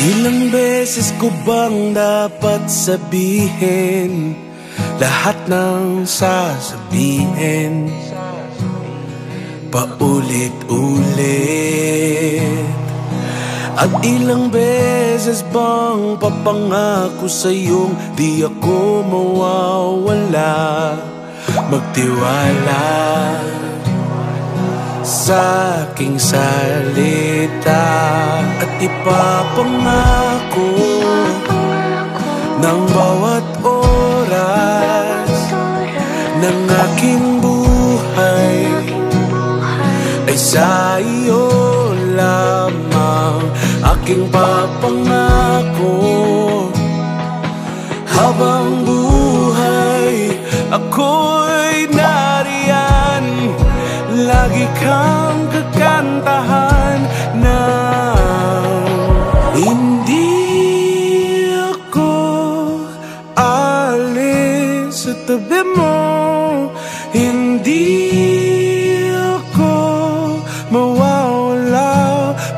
Ilang beses ko bang dapat sabihin lahat ng sasabihin paulit-ulit? At ilang beses bang papangako sa'yong di ako mawawala, magtiwala sa aking salita, at ipapangako ng bawat oras ng aking buhay ay sa iyo lamang. Aking papangako habang buhay ako'y nariyan, lagi kang kakantahan na hindi ako alis sa tabi mo, hindi ako mawawala,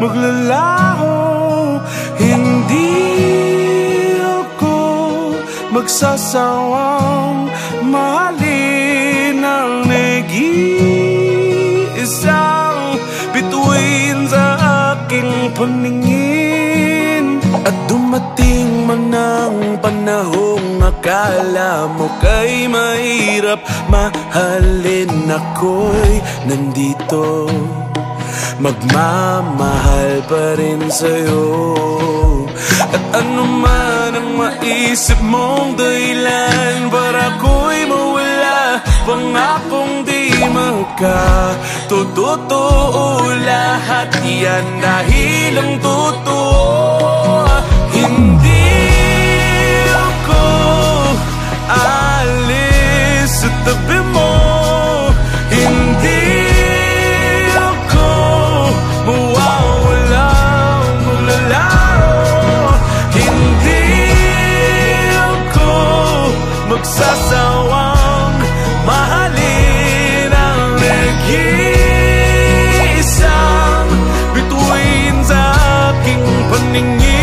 maglalaho, hindi ako magsasawang mahalin ang nag-iisang bituin sa aking paningin. At dumating man ang panahong akala mo kay mahirap mahalin, ako'y nandito, magmamahal pa rin sa'yo. At ano man ang maisip mong dahilan para ako'y mawala, pangakong di magkatotoo lahat yan dahil ang totoo. Hindi ako alis sa tabi mo, hindi ako mawawala, maglalaro, hindi ako magsasawang mahalin ang nag-iisang bituin sa aking paningin.